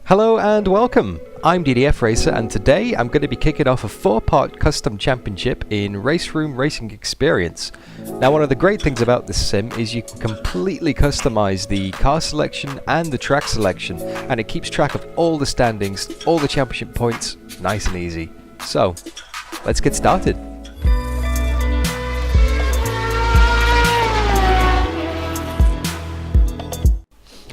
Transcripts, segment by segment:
Hello and welcome! I'm DDF Racer, and today I'm going to be kicking off a 4-part custom championship in RaceRoom Racing Experience. Now, one of the great things about this sim is you can completely customize the car selection and the track selection, and it keeps track of all the standings, all the championship points, nice and easy. So, let's get started.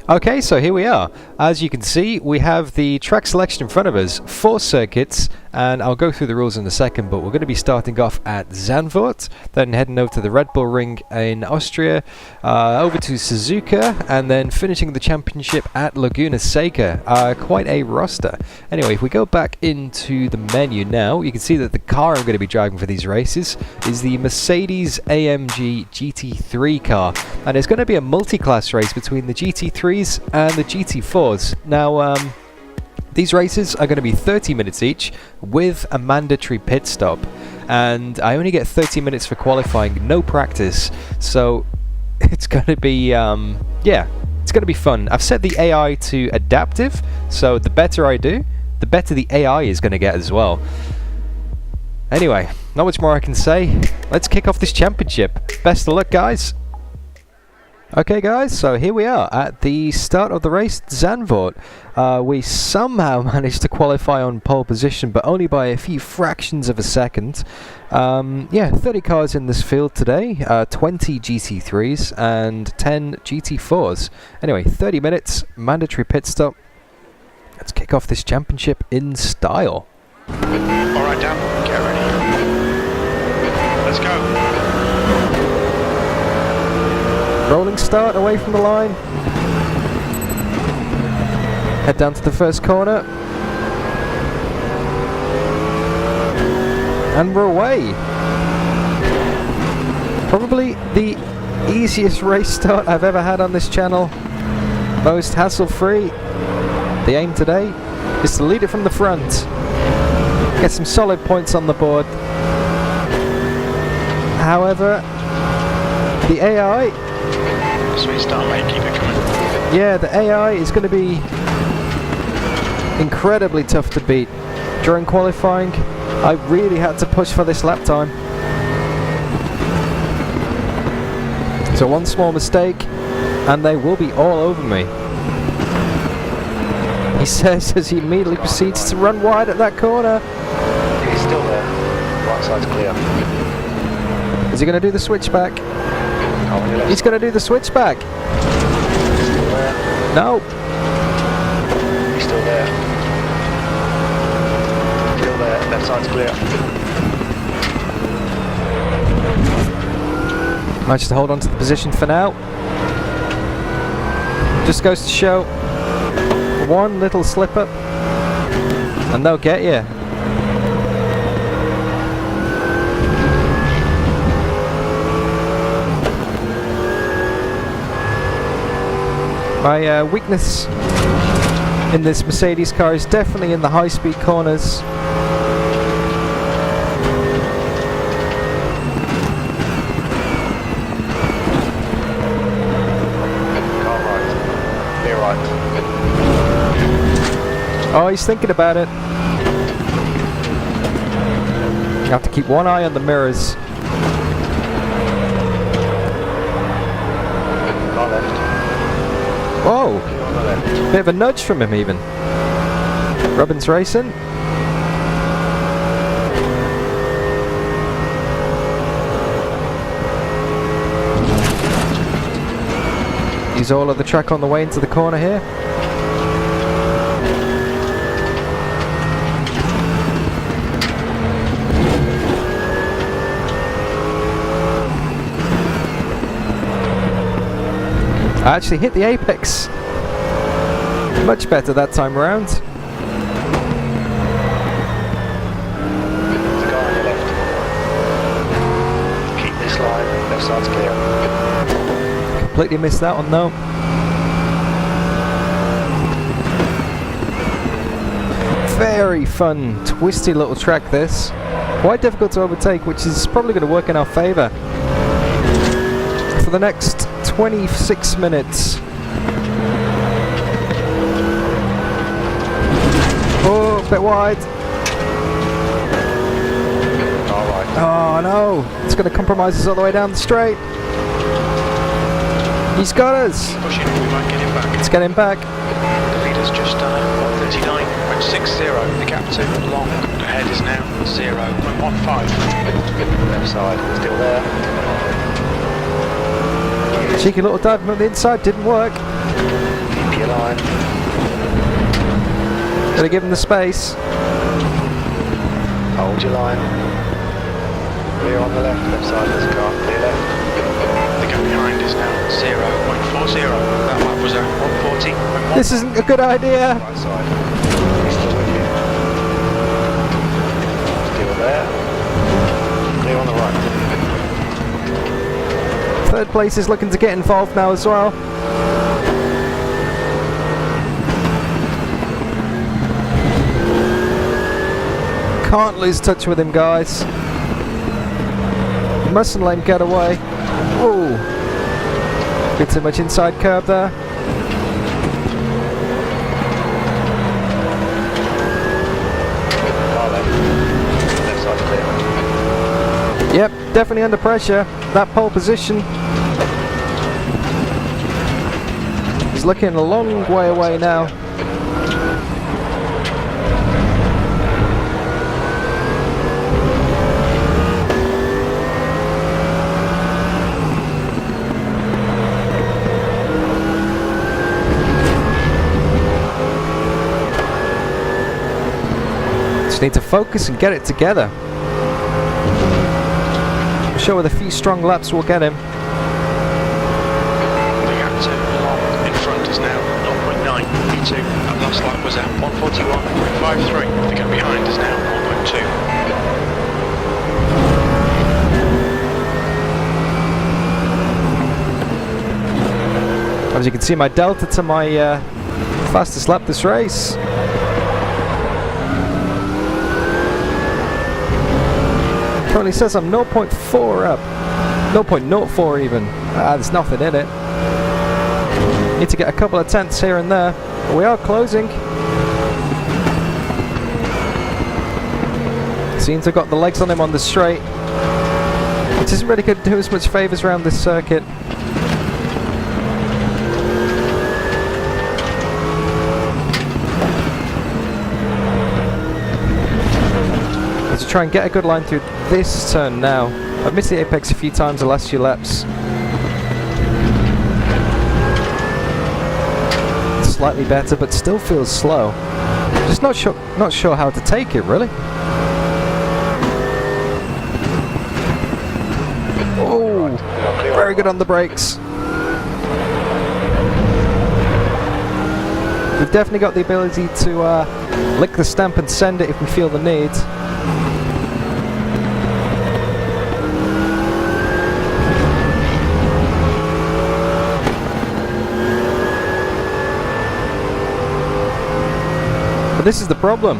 Okay, so here we are. As you can see, we have the track selection in front of us, 4 circuits, and I'll go through the rules in a second, but we're going to be starting off at Zandvoort, then heading over to the Red Bull Ring in Austria, over to Suzuka, and then finishing the championship at Laguna Seca. Quite a roster. Anyway, if we go back into the menu now, you can see that the car I'm going to be driving for these races is the Mercedes AMG GT3 car, and it's going to be a multi-class race between the GT3s and the GT4s. Now, these races are going to be 30 minutes each with a mandatory pit stop, and I only get 30 minutes for qualifying, no practice, so it's going to be yeah, it's going to be fun. I've set the AI to adaptive, so the better I do, the better the AI is going to get as well. Anyway, not much more I can say. Let's kick off this championship. Best of luck, guys. Okay guys, so here we are at the start of the race, Zandvoort. We somehow managed to qualify on pole position, but only by a few fractions of a second. Yeah, 30 cars in this field today, 20 GT3s and 10 GT4s. Anyway, 30 minutes, mandatory pit stop. Let's kick off this championship in style. Alright Dan, get ready. Let's go. Rolling start away from the line. Head down to the first corner. And we're away. Probably the easiest race start I've ever had on this channel. Most hassle-free. The aim today is to lead it from the front. Get some solid points on the board. However, the AI... Sweet start, mate. Keep it coming. Yeah, the AI is going to be incredibly tough to beat. During qualifying, I really had to push for this lap time. So one small mistake, and they will be all over me. He says as he immediately proceeds to run wide at that corner. He's still there. Right side's clear. Is he going to do the switchback? He's going to do the switchback. Still there. No. He's still there. Still there. Left side's clear. Managed to hold on to the position for now. Just goes to show one little slip up and they'll get you. My weakness in this Mercedes car is definitely in the high-speed corners. Car right. Clear right. Oh, he's thinking about it. You have to keep one eye on the mirrors. Car left. Whoa! Bit of a nudge from him even. Robbins racing. Use all of the track on the way into the corner here. I actually hit the apex. Much better that time around. There's a car on your left. Keep this line. Left side's clear. Completely missed that one though. Very fun, twisty little track this. Quite difficult to overtake, which is probably going to work in our favour. For the next 26 minutes. a bit wide. Alright. Oh no, it's going to compromise us all the way down the straight. He's got us. Pushing, we might get him back. Let's get him back. The leader's just done a 139.60. The gap to long ahead is now 0.15. Left side, still there. Cheeky little dive from the inside, didn't work. Keep your line. Gotta give him the space. Hold your line. Clear on the left side of the car. Clear left. The gap behind is now 0.40. That lap was at 140.1. This isn't a good idea. Right side. He's still with you. Still there. Clear on the right. Third place is looking to get involved now as well. Can't lose touch with him, guys. Mustn't let him get away. Oh, bit too much inside curb there. Car left. Left side clear. Yep, definitely under pressure. That pole position is looking a long way away now. Just need to focus and get it together. I'm sure with a few strong laps we'll get him. The gap to long in front is now 0.9. P2. That last lap was at 141.53. The gap behind is now 1.2. As you can see, my delta to my fastest lap this race. Currently says I'm 0.4 up. 0.04 even. There's nothing in it. Need to get a couple of tenths here and there. We are closing. Seems to have got the legs on him on the straight, which isn't really going to do us much favours around this circuit. To try and get a good line through this turn now. I've missed the apex a few times the last few laps. Slightly better, but still feels slow. Just not sure how to take it, really. Oh, very good on the brakes. We've definitely got the ability to lick the stamp and send it if we feel the need. This is the problem.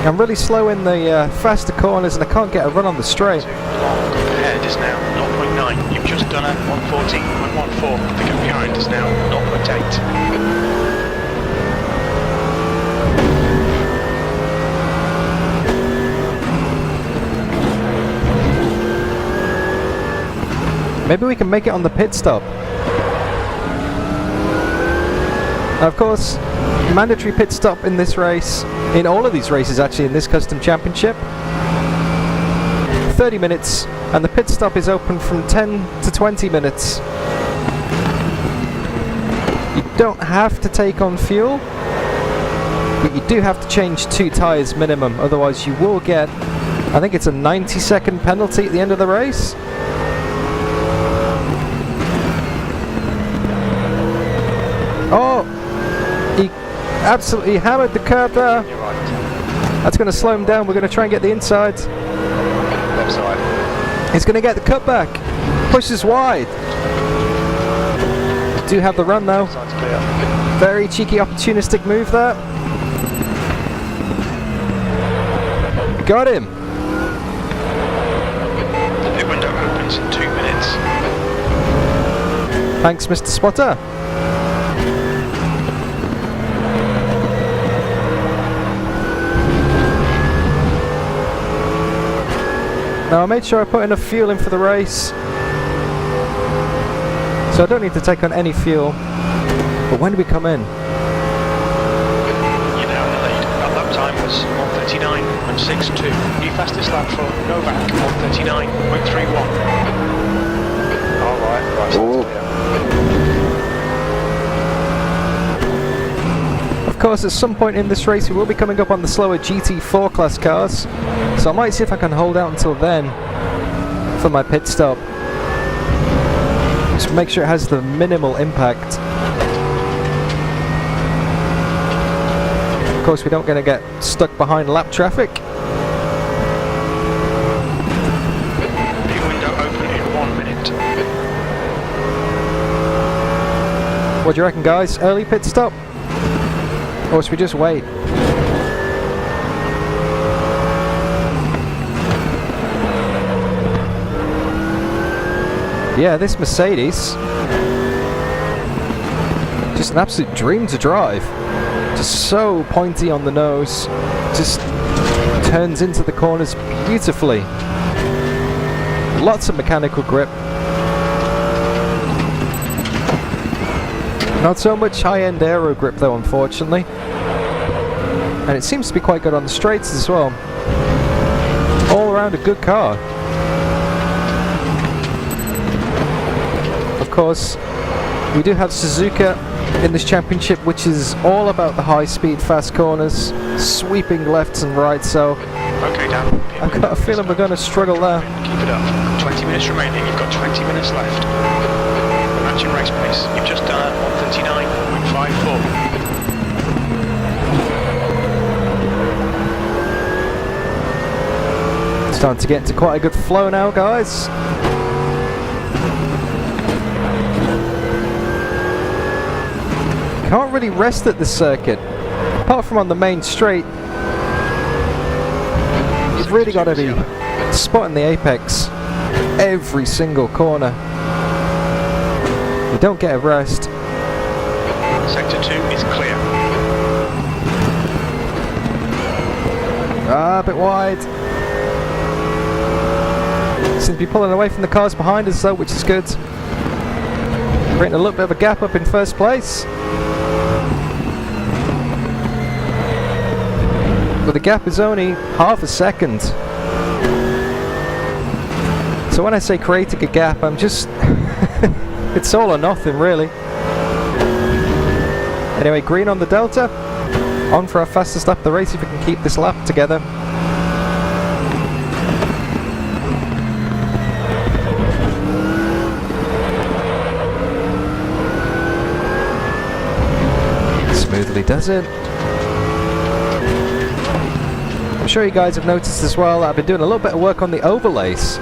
I'm really slow in the faster corners and I can't get a run on the straight. Long ahead is now 0.9. You've just done a 140.14. The gap behind is now 0.8. Maybe we can make it on the pit stop. Now, of course, mandatory pit stop in this race, in all of these races actually in this custom championship. 30 minutes, and the pit stop is open from 10 to 20 minutes. You don't have to take on fuel, but you do have to change 2 tyres minimum, otherwise you will get, I think it's a 90-second penalty at the end of the race. Oh! He absolutely hammered the curb there. You're right. That's going to slow him down. We're going to try and get the inside. Left side. He's going to get the cutback. Pushes wide. Do have the run though. Side's clear. Very cheeky, opportunistic move there. Got him. The pit window opens in 2 minutes. Thanks, Mr. Spotter. Now I made sure I put enough fuel in for the race, so I don't need to take on any fuel. But when do we come in? You're now in the lead. Our lap time was 1:39.62. New fastest lap for Novak, 1:39.31. Alright, right. Of course, at some point in this race we will be coming up on the slower GT4 class cars, so I might see if I can hold out until then for my pit stop. Just make sure it has the minimal impact. Of course, we don't going to get stuck behind lap traffic. New window open in 1 minute. What do you reckon, guys? Early pit stop? Or should we just wait? Yeah, this Mercedes, just an absolute dream to drive. Just so pointy on the nose, just turns into the corners beautifully. Lots of mechanical grip. Not so much high-end aero grip though, unfortunately. And it seems to be quite good on the straights as well. All around a good car. Of course, we do have Suzuka in this championship, which is all about the high-speed, fast corners, sweeping lefts and rights, so Okay, Dan. I've got a feeling we're going to struggle there. Keep it up. 20 minutes remaining. You've got 20 minutes left. Matching race pace. You've just done at 1:39.54. Starting to get into quite a good flow now, guys. Can't really rest at this circuit, apart from on the main straight. You've really got to be spotting the apex every single corner. You don't get a rest. Sector 2 is clear. Ah, a bit wide. Seems to be pulling away from the cars behind us though, which is good. Creating a little bit of a gap up in first place. But the gap is only half a second. So when I say creating a gap, I'm just... it's all or nothing, really. Anyway, green on the Delta. On for our fastest lap of the race if we can keep this lap together. Smoothly does it. I'm sure you guys have noticed as well that I've been doing a little bit of work on the overlays.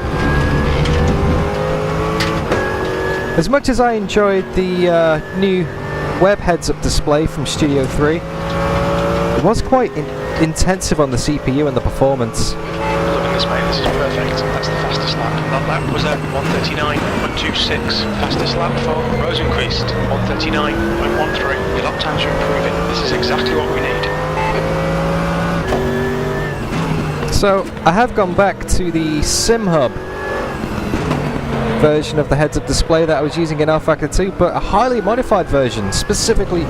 As much as I enjoyed the new web heads-up display from Studio 3, it was quite intensive on the CPU and the performance. Look at this, mate. This is perfect. That's the fastest lap. That lap was at 1:39.26. Fastest lap for Rosenquist, 1:39.13. Your lap times are improving. This is exactly what we need. So, I have gone back to the SimHub version of the heads-up display that I was using in R-Factor 2, but a highly modified version, specifically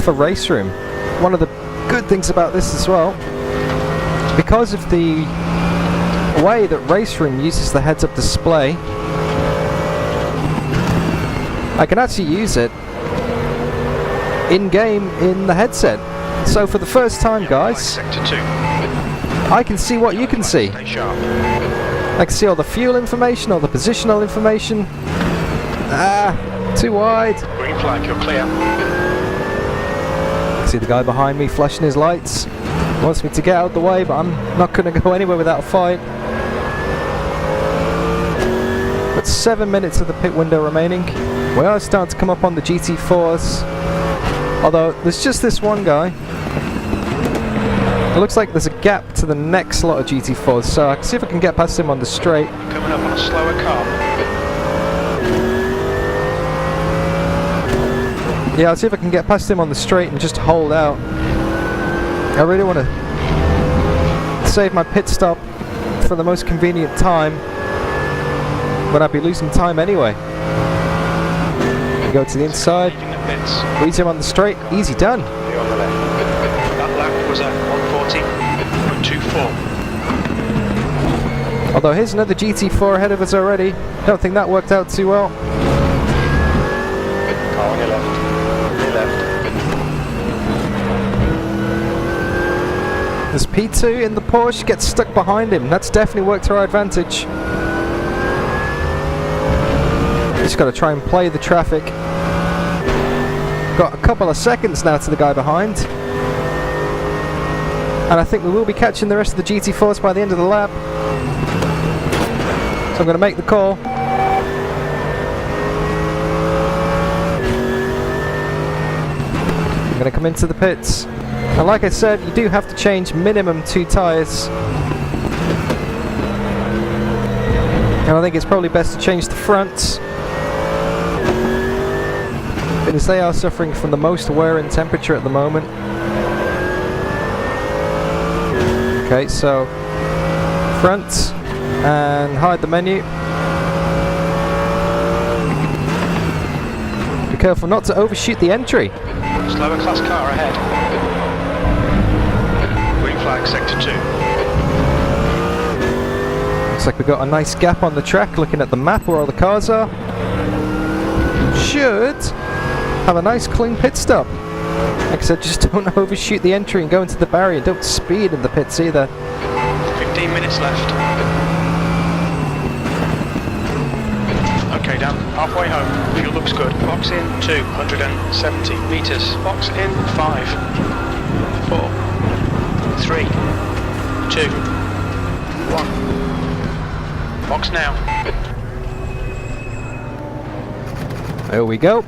for RaceRoom. One of the good things about this as well, because of the way that RaceRoom uses the heads-up display, I can actually use it in-game in the headset. So for the first time, guys, Sector 2. I can see what you can see. Stay sharp. I can see all the fuel information, all the positional information. Ah, too wide. Green flag, you're clear. See the guy behind me flashing his lights. Wants me to get out of the way, but I'm not going to go anywhere without a fight. But 7 minutes of the pit window remaining. We are starting to come up on the GT4s. Although, there's just this one guy. It looks like there's a gap to the next lot of GT4s, so I can see if I can get past him on the straight. Coming up on a slower car. Yeah, I'll see if I can get past him on the straight and just hold out. I really want to save my pit stop for the most convenient time when I'd be losing time anyway. Go to the inside, squeeze him on the straight, easy done. You're on the left. That lap was at 140.24. Although here's another GT4 ahead of us already. Don't think that worked out too well. Car on your left. On your left. There's P2 in the Porsche, gets stuck behind him. That's definitely worked to our advantage. Just got to try and play the traffic. Got a couple of seconds now to the guy behind. And I think we will be catching the rest of the GT4s by the end of the lap. So I'm going to make the call. I'm going to come into the pits. And like I said, you do have to change minimum 2 tyres. And I think it's probably best to change the fronts, because they are suffering from the most wear and temperature at the moment. Okay, so front and hide the menu. Be careful not to overshoot the entry. Slower class car ahead. Green flag, sector 2. Looks like we've got a nice gap on the track, looking at the map where all the cars are. Should have a nice clean pit stop. Like I said, just don't overshoot the entry and go into the barrier. Don't speed in the pits either. 15 minutes left. Okay, Dan, halfway home. Fuel looks good. Box in 270 meters. Box in 5, 4, 3, 2, 1. Box now. There we go.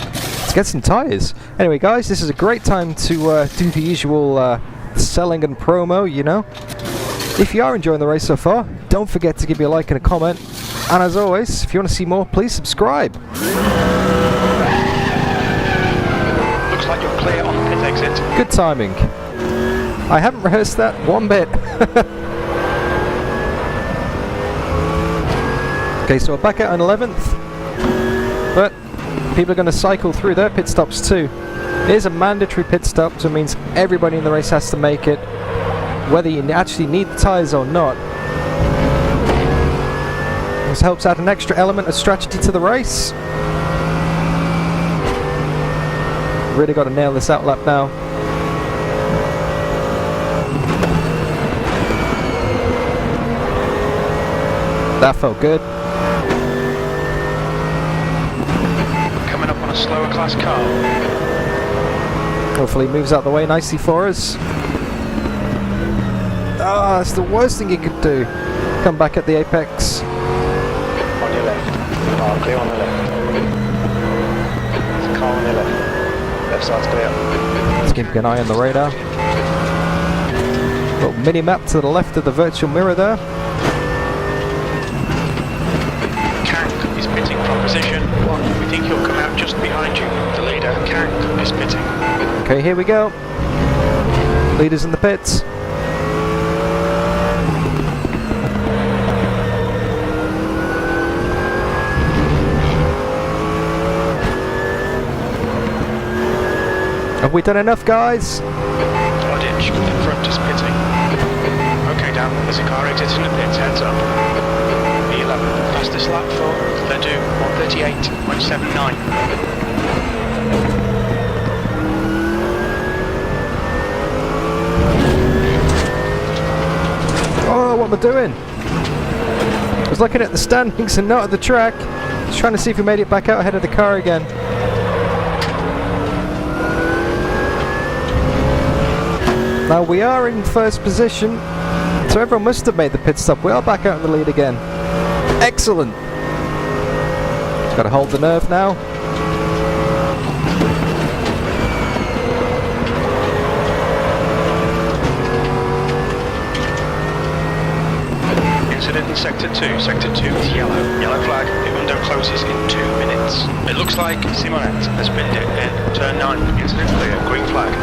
Let's get some tyres. Anyway, guys, this is a great time to do the usual selling and promo, you know. If you are enjoying the race so far, don't forget to give me a like and a comment. And as always, if you want to see more, please subscribe. Looks like you're clear on the pit exit. Good timing. I haven't rehearsed that one bit. Okay, so we're back out on 11th. But people are going to cycle through their pit stops too. It is a mandatory pit stop, so it means everybody in the race has to make it, whether you actually need the tyres or not. This helps add an extra element of strategy to the race. Really got to nail this out lap now. That felt good. Coming up on a slower class car. Hopefully moves out the way nicely for us. Ah, that's the worst thing you could do. Come back at the apex. On your left. Car clear on the left. There's a car on your left. Left side's clear. Let's keep an eye on the radar. Little mini map to the left of the virtual mirror there. Kank is pitting from position 1. We think he'll come out just behind you. The leader, Kank, is pitting. Okay, here we go. Leaders in the pits. Have we done enough, guys? Odditch in front is pitting. Okay, Dan, there's a car exiting the pits, heads up. E11, fastest lap for Ledoux, 138.79. Oh, what am I doing? I was looking at the standings and not at the track. Just trying to see if we made it back out ahead of the car again. Now we are in first position, so everyone must have made the pit stop. We are back out in the lead again. Excellent. Got to hold the nerve now. Incident in Sector 2. Sector 2 is yellow. Yellow flag. The window closes in 2 minutes. It looks like Simonet has been in turn 9. Incident clear. Green flag.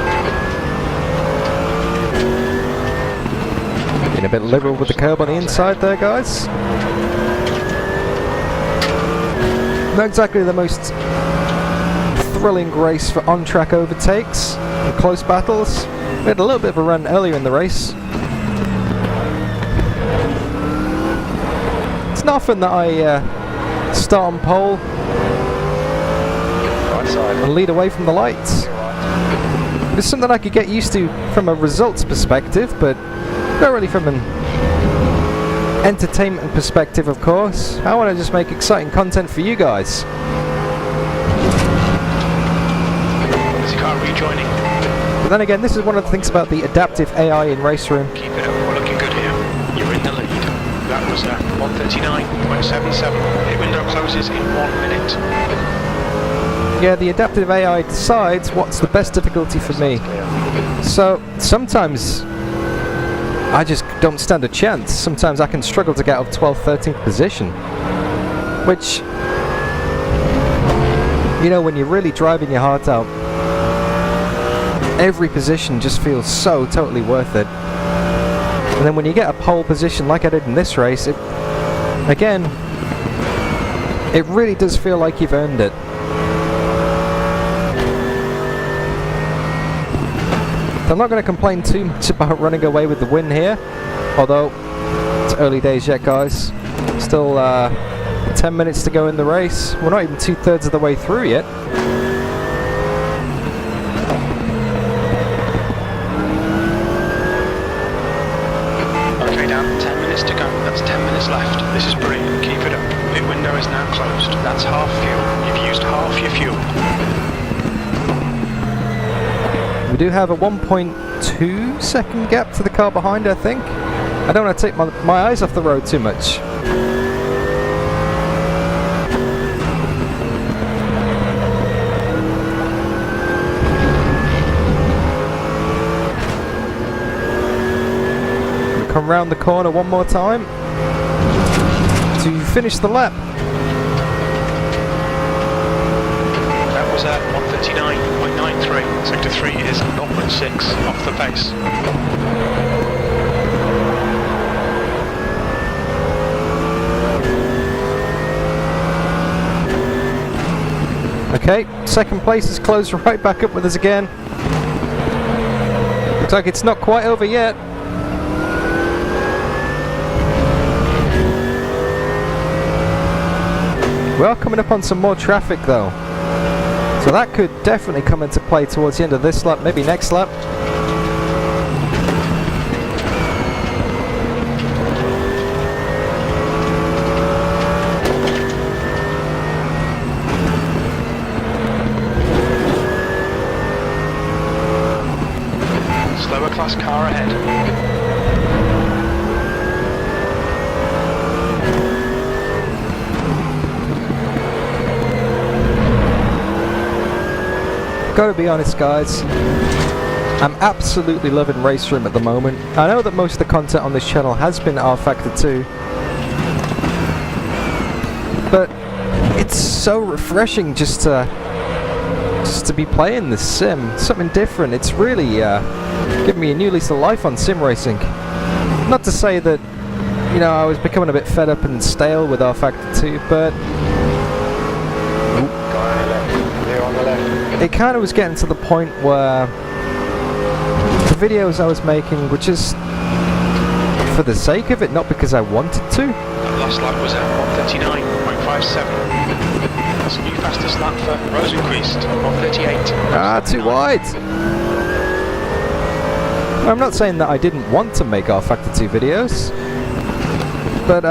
Been a bit liberal with the curb on the inside there, guys. Not exactly the most thrilling race for on-track overtakes and close battles. We had a little bit of a run earlier in the race. It's not often that I start on pole and lead away from the lights. It's something I could get used to from a results perspective, but not really from an entertainment perspective, of course. I want to just make exciting content for you guys. Is the car rejoining? But then again, this is one of the things about the adaptive AI in RaceRoom. Keep it up, we're looking good here. You're in the lead. That was 139.77. The window closes in 1 minute. Yeah, the adaptive AI decides what's the best difficulty for me. So sometimes I just don't stand a chance. Sometimes I can struggle to get out of 12th, 13th position. Which, you know, when you're really driving your heart out, every position just feels so totally worth it. And then when you get a pole position like I did in this race, it really does feel like you've earned it. I'm not going to complain too much about running away with the win here, although it's early days yet, guys. Still 10 minutes to go in the race. We're not even 2/3 of the way through yet. Okay, Dan, 10 minutes to go. That's 10 minutes left. This is brilliant. Keep it up. The window is now closed. That's half fuel. You've used half your fuel. We do have a 1.2 second gap to the car behind, I think. I don't want to take my eyes off the road too much. We come round the corner one more time to finish the lap. That was at 139.93. Sector 3 is 0.6 off the pace. Okay, second place is closed right back up with us again. Looks like it's not quite over yet. We are coming up on some more traffic though. So that could definitely come into play towards the end of this lap, maybe next lap. Slower class car ahead. Gotta be honest, guys, I'm absolutely loving RaceRoom at the moment. I know that most of the content on this channel has been R Factor 2, but it's so refreshing just to be playing this sim, something different. It's really given me a new lease of life on sim racing. Not to say that, you know, I was becoming a bit fed up and stale with R Factor 2, but it kind of was getting to the point where the videos I was making were just for the sake of it, not because I wanted to. That last lap was at 139.57. That's a new fastest lap for Rosencreest, 138. Ah, too wide. I'm not saying that I didn't want to make R Factor 2 videos, but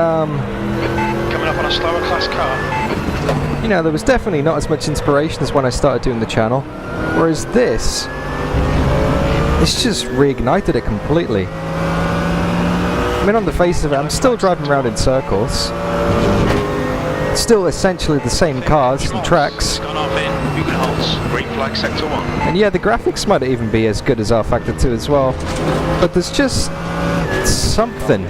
coming up on a slower class car. you know, there was definitely not as much inspiration as when I started doing the channel, whereas this, it's just reignited it completely. I mean, on the face of it, I'm still driving around in circles. Still essentially the same cars and tracks. And yeah, the graphics might even be as good as R Factor 2 as well. But there's just something.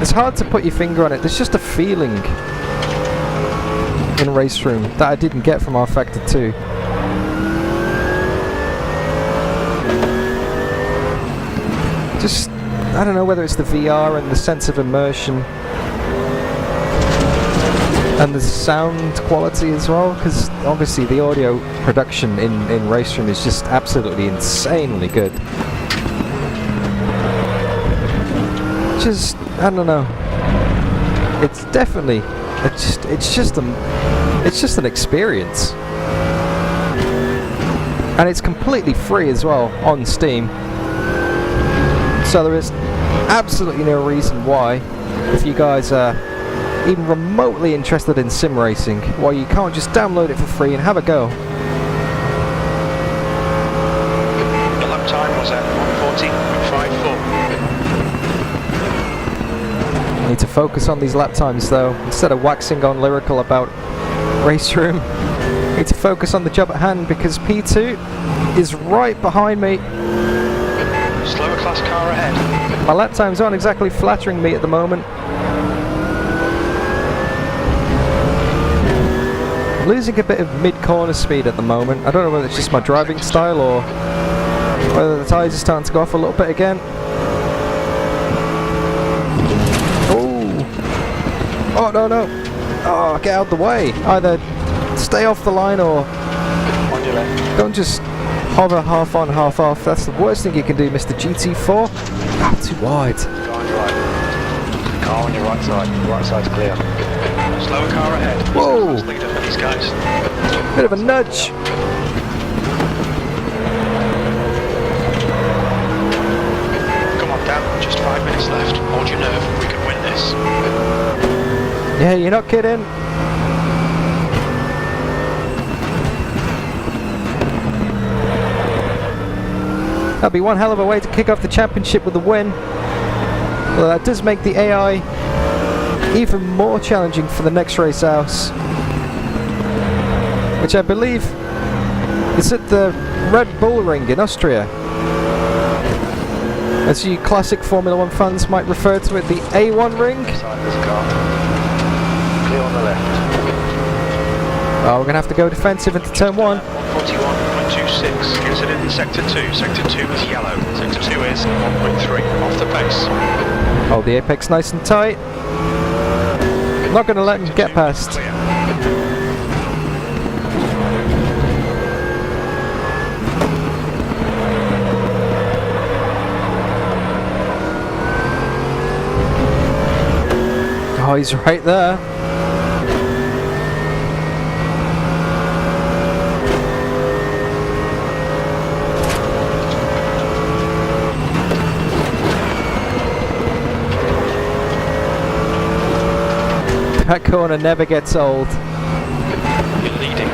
It's hard to put your finger on it. There's just a feeling in RaceRoom that I didn't get from R Factor 2. Just, I don't know whether it's the VR and the sense of immersion and the sound quality as well, because obviously the audio production in RaceRoom is just absolutely insanely good. Just, I don't know. It's definitely, it's just an experience, and it's completely free as well on Steam. So there is absolutely no reason why, if you guys are even remotely interested in sim racing, why you can't just download it for free and have a go. The lap time was at 1:40.54. Need to focus on these lap times though, instead of waxing on lyrical about RaceRoom. Need to focus on the job at hand, because P2 is right behind me. Slower class car ahead. My lap times aren't exactly flattering me at the moment. I'm losing a bit of mid-corner speed at the moment. I don't know whether it's just my driving style or whether the tyres are starting to go off a little bit again. Oh no no! Oh, get out of the way! Either stay off the line or On your left. don't just hover half on, half off. That's the worst thing you can do, Mr. GT4. Ah, too wide. Go on your right. Car on your right side. Right side's clear. Slower car ahead. Whoa! Fast leader for these guys. Bit of a nudge. Come on, Dan. Just 5 minutes left. Hold your nerve. We can win this. Yeah, you're not kidding. That'd be one hell of a way to kick off the championship with a win. Well, that does make the AI even more challenging for the next race house, which I believe is at the Red Bull Ring in Austria. As you classic Formula 1 fans might refer to it, the A1 ring. Side of this car. Clear on the left. Oh, we're going to have to go defensive into turn 1. 141.26. Incident in Sector 2. Sector 2 is yellow. Sector 2 is 1.3. Off the pace. Hold the apex nice and tight. Not going to let him get past. Clear. Oh, he's right there. That corner never gets old. You're leading.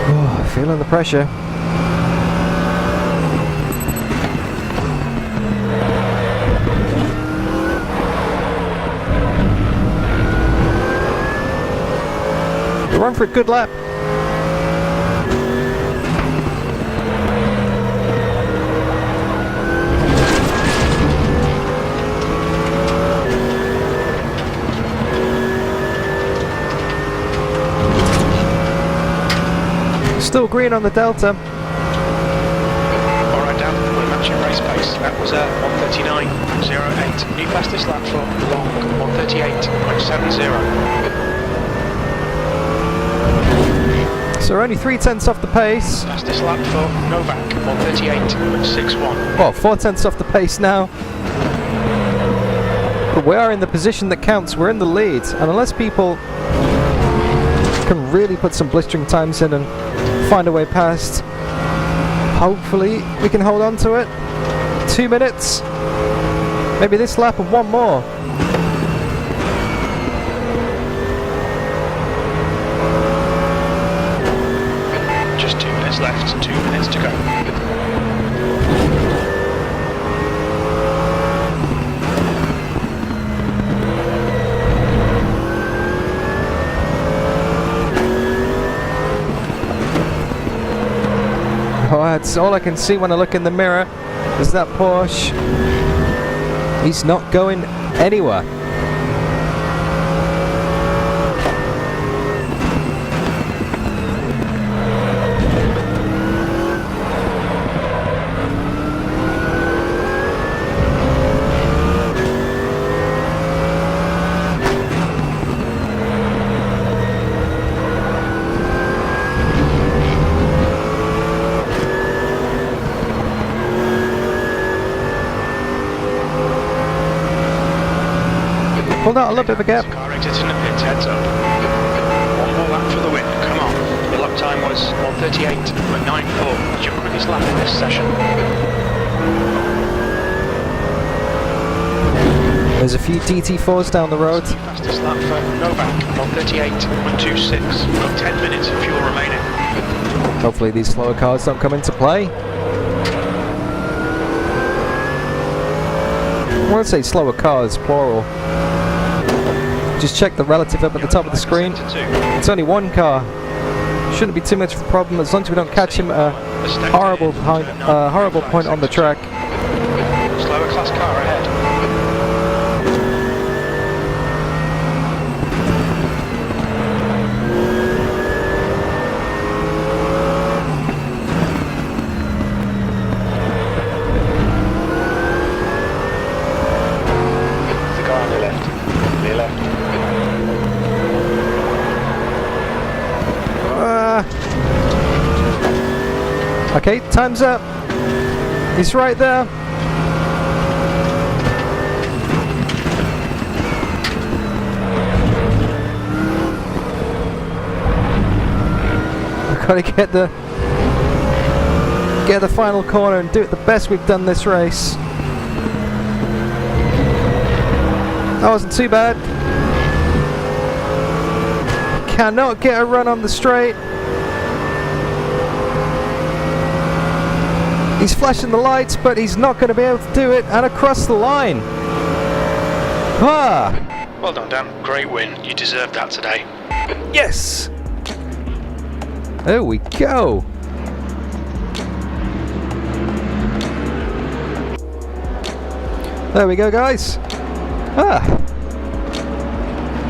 Oh, feeling the pressure. Run for a good lap. Still green on the Delta. Alright, Dan, we're matching race pace. That was 1:39.08. New fastest lap for Long, 1:38.70. So we're only 3/10 off the pace. Fastest lap for Novak, 1:38.61. Well, 4/10 off the pace now. But we are in the position that counts. We're in the lead. And unless people can really put some blistering times in and find a way past, hopefully we can hold on to it. 2 minutes. Maybe this lap and one more. Just 2 minutes left, 2 minutes to go. Oh, that's all I can see when I look in the mirror is that Porsche. He's not going anywhere. Pulled out a little bit of a gap. Car exits in the pits, heads up. One more lap for the win, come on. Your lap time was 1:38.94. It's your quickest lap in this session. There's a few GT4s down the road. Fastest lap for Novak, 1:38.26. About 10 minutes of fuel remaining. Hopefully these slower cars don't come into play. I won't say slower cars, plural. Just check the relative up at the top of the screen. It's only one car. Shouldn't be too much of a problem as long as we don't catch him at a horrible point on the track. Slower class car ahead. The guy on your left. Your left. Okay, time's up. He's right there. We've got to get the final corner and do it the best we've done this race. That wasn't too bad. Cannot get a run on the straight. He's flashing the lights, but he's not going to be able to do it, and across the line. Ah! Well done, Dan. Great win. You deserved that today. Yes! There we go. There we go, guys. Ah!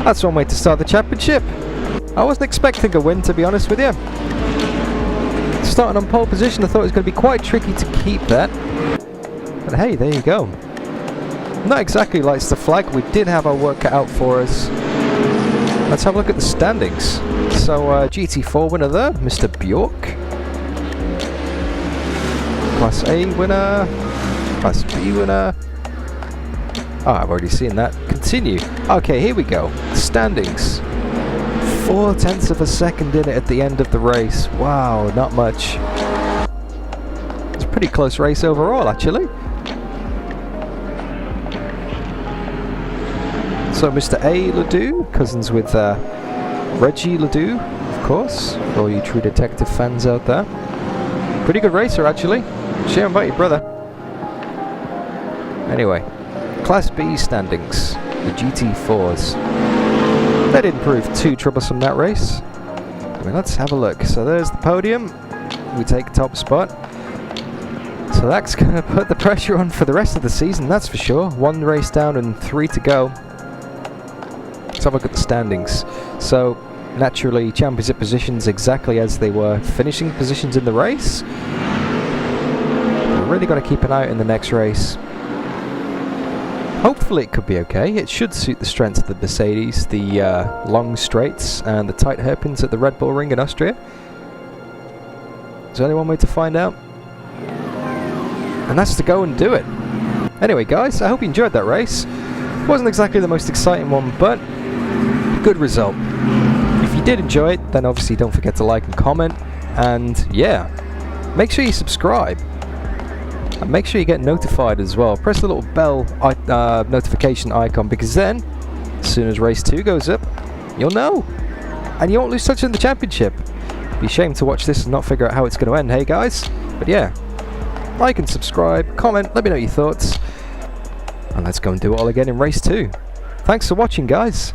That's one way to start the championship. I wasn't expecting a win, to be honest with you. Starting on pole position, I thought it was going to be quite tricky to keep that. But hey, there you go. Not exactly lights the flag. We did have our work cut out for us. Let's have a look at the standings. So, GT4 winner there, Mr. Bjork. Class A winner. Class B winner. Oh, I've already seen that. Continue. Okay, here we go. Standings. 0.4 of a second in it at the end of the race. Wow, not much. It's a pretty close race overall, actually. So Mr. A. Ledoux, cousins with Reggie Ledoux, of course, for all you True Detective fans out there. Pretty good racer, actually. Shame about your brother. Anyway, Class B standings, the GT4s. They didn't prove too troublesome that race. I mean, let's have a look. So there's the podium. We take top spot. So that's going to put the pressure on for the rest of the season, that's for sure. 1 race down and 3 to go. Let's have a look at the standings. So, naturally, championship positions exactly as they were finishing positions in the race. We're really got to keep an eye out in the next race. Hopefully it could be okay. It should suit the strengths of the Mercedes, the long straights and the tight hairpins at the Red Bull Ring in Austria. There's only one way to find out, and that's to go and do it. Anyway, guys, I hope you enjoyed that race. Wasn't exactly the most exciting one, but good result. If you did enjoy it, then obviously don't forget to like and comment, and yeah, make sure you subscribe. And make sure you get notified as well. Press the little bell notification icon, because then, as soon as race 2 goes up, you'll know. And you won't lose touch in the championship. Be ashamed to watch this and not figure out how it's going to end, hey guys? But yeah, like and subscribe, comment, let me know your thoughts. And let's go and do it all again in race 2. Thanks for watching, guys.